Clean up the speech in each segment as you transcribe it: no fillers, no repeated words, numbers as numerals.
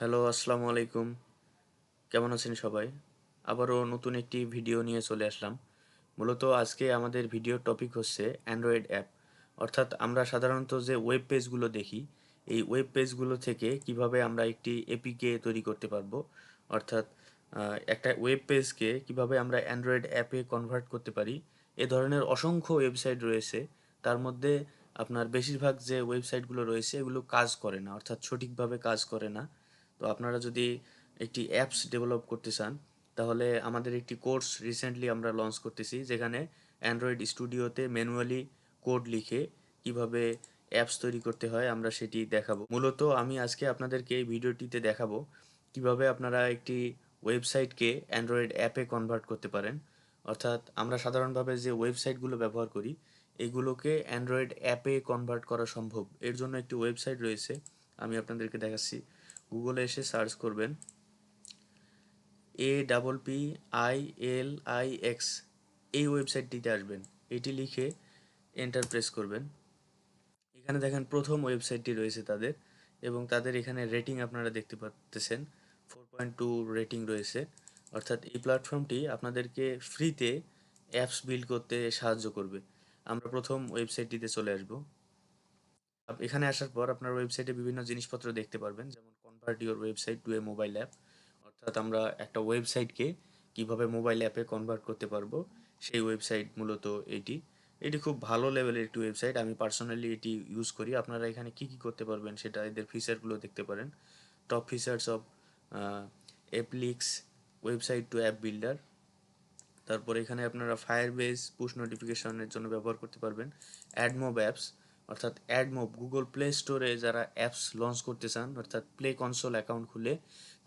Hello, আসসালামু আলাইকুম। কেমন আছেন সবাই? আবারও নতুন একটি ভিডিও নিয়ে চলে আসলাম। মূলত আজকে আমাদের ভিডিওর টপিক হচ্ছে অ্যান্ড্রয়েড অ্যাপ। অর্থাৎ আমরা সাধারণত যে ওয়েব পেজগুলো দেখি, এই ওয়েব পেজগুলো থেকে কিভাবে আমরা একটি এপিকে তৈরি করতে পারবো। অর্থাৎ একটা ওয়েব পেজকে কিভাবে আমরা অ্যান্ড্রয়েড অ্যাপে কনভার্ট করতে পারি। এ ধরনের অসংখ্য ওয়েবসাইট রয়েছে। তার মধ্যে আপনার বেশিরভাগ যে ওয়েবসাইটগুলো রয়েছে এগুলো কাজ করে না, অর্থাৎ সঠিকভাবে কাজ করে না। তো আপনারা যদি একটি অ্যাপস ডেভেলপ করতে চান, তাহলে আমাদের একটি কোর্স রিসেন্টলি আমরা লঞ্চ করতেছি, যেখানে অ্যান্ড্রয়েড স্টুডিওতে ম্যানুয়ালি কোড লিখে কিভাবে অ্যাপস তৈরি করতে হয় আমরা সেটি দেখাবো। মূলত আমি আজকে আপনাদেরকে এই ভিডিওটিতে দেখাবো কিভাবে আপনারা একটি ওয়েবসাইটকে অ্যান্ড্রয়েড অ্যাপে কনভার্ট করতে পারেন। অর্থাৎ আমরা সাধারণভাবে যে ওয়েবসাইটগুলো ব্যবহার করি এগুলোকে অ্যান্ড্রয়েড অ্যাপে কনভার্ট করা সম্ভব। এর জন্য একটি ওয়েবসাইট রয়েছে, আমি আপনাদেরকে দেখাচ্ছি। গুগলে এসে সার্চ করবেন APPILIX, এই ওয়েবসাইটটিতে আসবেন। এটি লিখে এন্টার প্রেস করবেন। এখানে দেখেন প্রথম ওয়েবসাইটটি রয়েছে তাদের, এবং তাদের এখানে রেটিং আপনারা দেখতে পাচ্ছেন 4.2 রেটিং রয়েছে। অর্থাৎ এই প্ল্যাটফর্মটি আপনাদেরকে ফ্রিতে অ্যাপস বিল্ড করতে সাহায্য করবে। আমরা প্রথম ওয়েবসাইটটিতে চলে আসব। এখানে আসার পর আপনার ওয়েবসাইটে বিভিন্ন জিনিসপত্র দেখতে পারবেন, যেমন convert your website two A mobile app. অর্থাৎ আমরা একটা ওয়েবসাইটকে কিভাবে মোবাইল অ্যাপে কনভার্ট করতে পারবো, সেই ওয়েবসাইট মূলত এটি। এটি খুব ভালো লেভেলের একটি ওয়েবসাইট, আমি পার্সোনালি এটি ইউজ করি। আপনারা এখানে কি কি করতে পারবেন সেটা, এদের ফিচারগুলো দেখতে পারেন। Top features of Applix website to app builder. তারপর এখানে আপনারা ফায়ারবেস পুশ নোটিফিকেশনের জন্য ব্যবহার করতে পারবেন। অ্যাডমোব অ্যাপস, অর্থাৎ অ্যাডমোব গুগল প্লে স্টোরে যারা অ্যাপস লঞ্চ করতে চান, অর্থাৎ প্লে কনসোল অ্যাকাউন্ট খুলে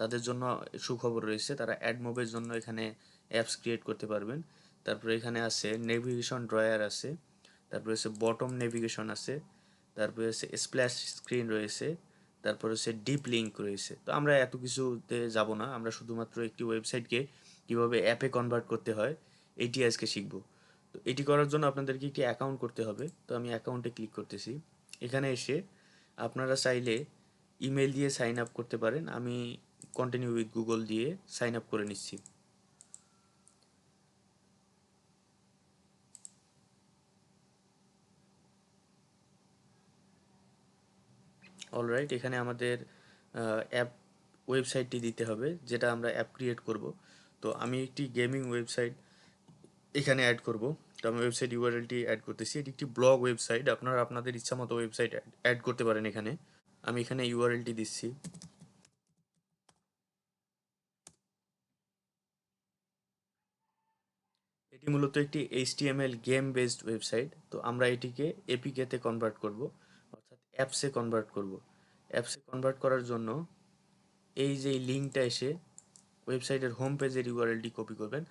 তাদের জন্য সুখবর রয়েছে, তারা অ্যাডমোবের জন্য এখানে অ্যাপস ক্রিয়েট করতে পারবেন। তারপরে এখানে আছে নেভিগেশন ড্রয়ার আছে, তারপরে হচ্ছে বটম নেভিগেশন আছে, তারপরে হচ্ছে স্প্ল্যাশ স্ক্রিন রয়েছে, তারপর হচ্ছে ডিপ লিঙ্ক রয়েছে। তো আমরা এত কিছুতে যাব না, আমরা শুধুমাত্র একটি ওয়েবসাইটকে কিভাবে অ্যাপে কনভার্ট করতে হয় এটি আজকে শিখব। তো এটি করার জন্য আপনাদেরকে একটি অ্যাকাউন্ট করতে হবে। তো আমি অ্যাকাউন্টে ক্লিক করতেছি। এখানে এসে আপনারা চাইলে ইমেল দিয়ে সাইন আপ করতে পারেন। আমি কন্টিনিউ উইথ গুগল দিয়ে সাইন আপ করে নিচ্ছি। অলরাইট, এখানে আমাদের অ্যাপ ওয়েবসাইটটি দিতে হবে, যেটা আমরা অ্যাপ ক্রিয়েট করব। তো আমি একটি গেমিং ওয়েবসাইট এখানে অ্যাড করব। তো আমি ওয়েবসাইট ইউআরএলটি অ্যাড করতেছি। এটি একটি ব্লগ ওয়েবসাইট, আপনারা আপনাদের ইচ্ছা মতো ওয়েবসাইট অ্যাড করতে পারেন এখানে। আমি এখানে ইউআরএলটি দিচ্ছি। এটি মূলত একটি এইচটিএমএল গেম বেসড ওয়েবসাইট। তো আমরা এটিকে এপিকেতে কনভার্ট করব, অর্থাৎ অ্যাপসে কনভার্ট করব। অ্যাপসে কনভার্ট করার জন্য এই যে লিঙ্কটা এসে ওয়েবসাইটের হোম পেজের ইউআরএলটি কপি করবেন।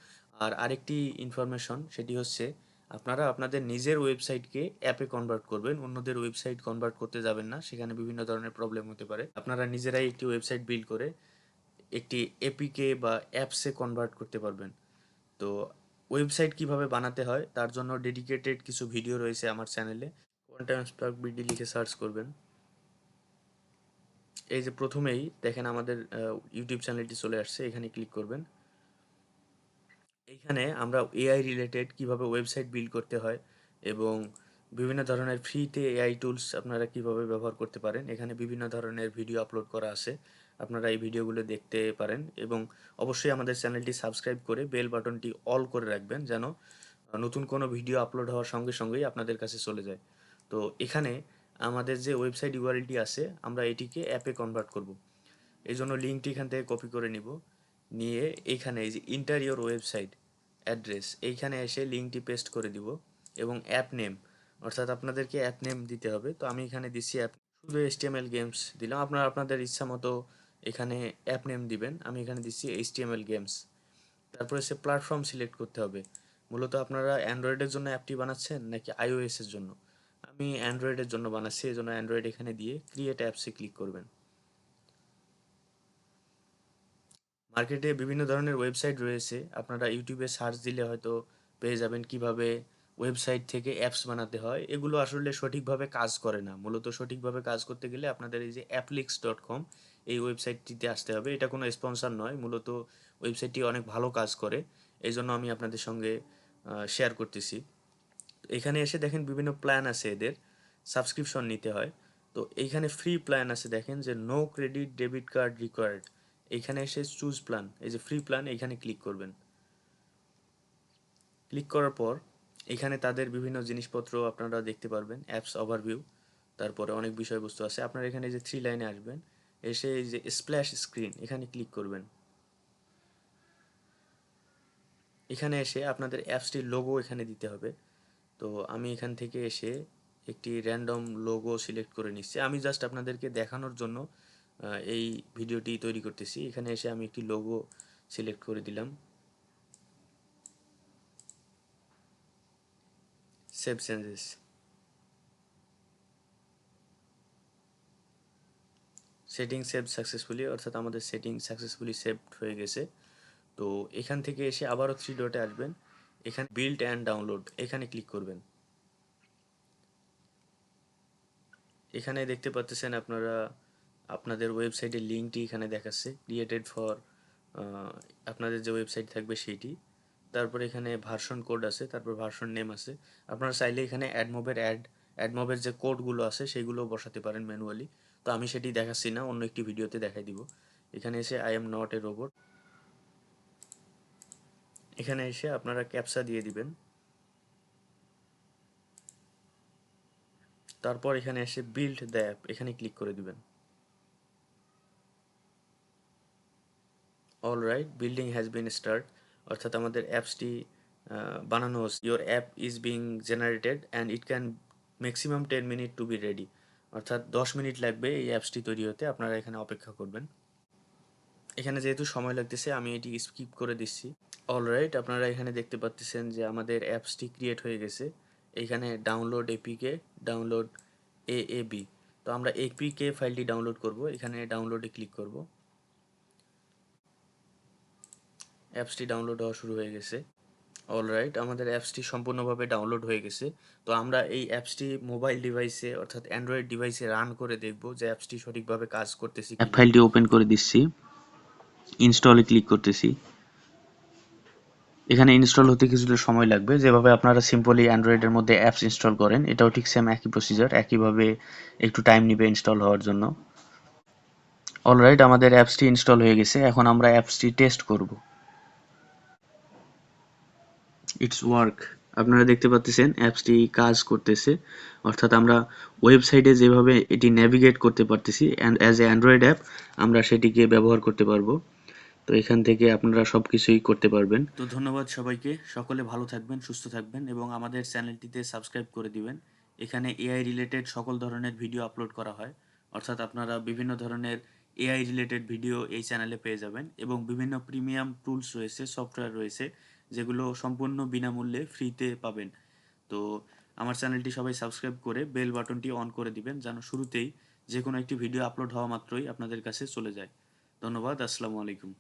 আর আরেকটি ইনফরমেশন, সেটি হচ্ছে আপনারা আপনাদের নিজের ওয়েবসাইটকে অ্যাপে কনভার্ট করবেন, অন্যদের ওয়েবসাইট কনভার্ট করতে যাবেন না, সেখানে বিভিন্ন ধরনের প্রবলেম হতে পারে। আপনারা নিজেরাই একটি ওয়েবসাইট বিল্ড করে একটি এপিকে বা অ্যাপসে কনভার্ট করতে পারবেন। তো ওয়েবসাইট কিভাবে বানাতে হয় তার জন্য ডেডিকেটেড কিছু ভিডিও রয়েছে আমার চ্যানেলে। কোয়ান্টাম স্পার্ক বিডি লিখে সার্চ করবেন। এই যে প্রথমেই দেখেন আমাদের ইউটিউব চ্যানেলটি চলে আসছে, এখানে ক্লিক করবেন। এইখানে আমরা এআই রিলেটেড কিভাবে ওয়েবসাইট বিল্ড করতে হয় এবং বিভিন্ন ধরনের ফ্রিতে এআই টুলস আপনারা কিভাবে ব্যবহার করতে পারেন, এখানে বিভিন্ন ধরনের ভিডিও আপলোড করা আছে। আপনারা এই ভিডিওগুলো দেখতে পারেন এবং অবশ্যই আমাদের চ্যানেলটি সাবস্ক্রাইব করে বেল বাটনটি অল করে রাখবেন, যেন নতুন কোনো ভিডিও আপলোড হওয়ার সঙ্গে সঙ্গেই আপনাদের কাছে চলে যায়। তো এখানে আমাদের যে ওয়েবসাইট ইউআরএলটি আছে আমরা এটিকে অ্যাপে কনভার্ট করব। এই জন্য লিঙ্কটি এখান থেকে কপি করে নিব, নিয়ে এইখানে এই যে ইন্টারিয়র ওয়েবসাইট অ্যাড্রেস, এইখানে এসে লিঙ্কটি পেস্ট করে দিব। এবং অ্যাপ নেম, অর্থাৎ আপনাদেরকে অ্যাপ নেম দিতে হবে। তো আমি এখানে দিচ্ছি অ্যাপ, শুধু এইচটিএমএল গেমস দিলাম, আপনারা আপনাদের ইচ্ছা মতো এখানে অ্যাপ নেম দিবেন। আমি এখানে দিচ্ছি এইচটিএমএল গেমস। তারপরে সে প্ল্যাটফর্ম সিলেক্ট করতে হবে। মূলত আপনারা অ্যান্ড্রয়েডের জন্য অ্যাপটি বানাচ্ছেন নাকি আইওএস এর জন্য? আমি অ্যান্ড্রয়েডের জন্য বানাচ্ছি, এই জন্য অ্যান্ড্রয়েড এখানে দিয়ে ক্রিয়েট অ্যাপসে ক্লিক করবেন। মার্কেটে বিভিন্ন ধরনের ওয়েবসাইট রয়েছে, আপনারা ইউটিউবে সার্চ দিলে হয়তো পেয়ে যাবেন কিভাবে ওয়েবসাইট থেকে অ্যাপস বানাতে হয়। এগুলো আসলে সঠিকভাবে কাজ করে না। মূলত সঠিকভাবে কাজ করতে গেলে আপনাদের এই যে অ্যাপলিক্স ডট কম, এই ওয়েবসাইটটিতে আসতে হবে। এটা কোনো স্পন্সর নয়, মূলত ওয়েবসাইটটি অনেক ভালো কাজ করে, এই জন্য আমি আপনাদের সঙ্গে শেয়ার করতেছি। এখানে এসে দেখেন বিভিন্ন প্ল্যান আছে এদের, সাবস্ক্রিপশন নিতে হয়। তো এইখানে ফ্রি প্ল্যান আছে, দেখেন যে no credit debit card required. এইখানে এসে চুজ প্ল্যান, এই যে ফ্রি প্ল্যান, এইখানে ক্লিক করবেন। ক্লিক করার পর এখানে তাদের বিভিন্ন জিনিসপত্র আপনারা দেখতে পারবেন, অ্যাপস ওভারভিউ, তারপরে অনেক বিষয়বস্তু আছে। আপনারা এখানে যে থ্রি লাইনে আসবেন, এসে এই যে স্প্ল্যাশ স্ক্রিন এখানে ক্লিক করবেন। এখানে এসে আপনাদের অ্যাপসটির লোগো এখানে দিতে হবে। তো আমি এখান থেকে এসে একটি র্যান্ডম লোগো সিলেক্ট করে নিচ্ছি। আমি জাস্ট আপনাদেরকে দেখানোর জন্য এই ভিডিওটি তৈরি করতেছি। এখানে এসে আমি একটি লোগো সিলেক্ট করে দিলাম। Save changes. Setting save successfully, অর্থাৎ আমাদের সেটিং সাকসেসফুলি সেভড হয়ে গেছে। তো এখান থেকে এসে আবারও থ্রি ডটে আসবেন, এখানে বিল্ড অ্যান্ড ডাউনলোড এখানে ক্লিক করবেন। এখানে দেখতে পাচ্ছেন আপনারা আপনাদের ওয়েবসাইটের লিঙ্কটি এখানে দেখাচ্ছে, ক্রিয়েটেড ফর আপনাদের যে ওয়েবসাইট থাকবে সেইটি। তারপরে এখানে ভার্সন কোড আছে, তারপর ভার্সন নেম আছে। আপনারা চাইলে এখানে অ্যাডমবের যে কোডগুলো আছে সেগুলো বসাতে পারেন ম্যানুয়ালি। তো আমি সেটি দেখাচ্ছি না, অন্য একটি ভিডিওতে দেখাই দিব। এখানে এসে I am not a robot, এখানে এসে আপনারা ক্যাপচা দিয়ে দিবেন। তারপর এখানে এসে বিল্ড দ্য অ্যাপ এখানে ক্লিক করে দিবেন। Alright, building has been start, অর্থাৎ আমাদের অ্যাপসটি বানানো হচ্ছে। Your app is being generated and it can maximum 10 minute to be ready, অর্থাৎ 10 মিনিট লাগবে এই অ্যাপসটি তৈরি হতে, আপনারা এখানে অপেক্ষা করবেন। এখানে যেহেতু সময় লাগতেছে আমি এটি স্কিপ করে দিচ্ছি। অলরাইট, আপনারা এখানে দেখতে পাচ্ছেন যে আমাদের অ্যাপসটি ক্রিয়েট হয়ে গেছে। এইখানে ডাউনলোড এপিকে, ডাউনলোড এএবি। তো আমরা এপিকে ফাইলটি ডাউনলোড করব, এখানে ডাউনলোডে ক্লিক করব। অ্যাপসটি ডাউনলোড হওয়া শুরু হয়ে গেছে। অলরাইট, আমাদের অ্যাপসটি সম্পূর্ণভাবে ডাউনলোড হয়ে গেছে। তো আমরা এই অ্যাপসটি মোবাইল ডিভাইসে, অর্থাৎ অ্যান্ড্রয়েড ডিভাইসে রান করে দেখব যে অ্যাপসটি সঠিকভাবে কাজ করতেছে কিনা। ফাইলটি ওপেন করে দিচ্ছি, ইনস্টলে ক্লিক করতেছি। এখানে ইনস্টল হতে কিছুটা সময় লাগবে, যেভাবে আপনারা সিম্পলি অ্যান্ড্রয়েডের মধ্যে অ্যাপস ইনস্টল করেন এটাও ঠিক সেম একই প্রসিজার, একইভাবে একটু টাইম নেবে ইনস্টল হওয়ার জন্য। অলরাইট, আমাদের অ্যাপসটি ইনস্টল হয়ে গেছে, এখন আমরা অ্যাপসটি টেস্ট করব। ইটস ওয়ার্ক, আপনারা দেখতে পাচ্ছেন অ্যাপসটি কাজ করতেছে, অর্থাৎ আমরা ওয়েবসাইটে যেভাবে এটি নেভিগেট করতে পারতেছি অ্যাজ এ অ্যান্ড্রয়েড অ্যাপ, আমরা সেটিকে ব্যবহার করতে পারবো। তো এখান থেকে আপনারা সব কিছুই করতে পারবেন। তো ধন্যবাদ সবাইকে, সকলে ভালো থাকবেন, সুস্থ থাকবেন এবং আমাদের চ্যানেলটিতে সাবস্ক্রাইব করে দিবেন। এখানে এআই রিলেটেড সকল ধরনের ভিডিও আপলোড করা হয়, অর্থাৎ আপনারা বিভিন্ন ধরনের এআই রিলেটেড ভিডিও এই চ্যানেলে পেয়ে যাবেন এবং বিভিন্ন প্রিমিয়াম টুলস রয়েছে, সফটওয়্যার রয়েছে, যেগুলো সম্পূর্ণ বিনামূল্যে ফ্রিতে পাবেন। তো আমার চ্যানেলটি সবাই সাবস্ক্রাইব করে বেল বাটনটি অন করে দিবেন, যেন শুরুতেই যে কোনো একটি ভিডিও আপলোড হওয়া মাত্রই আপনাদের কাছে চলে যায়। ধন্যবাদ, আসসালামু আলাইকুম।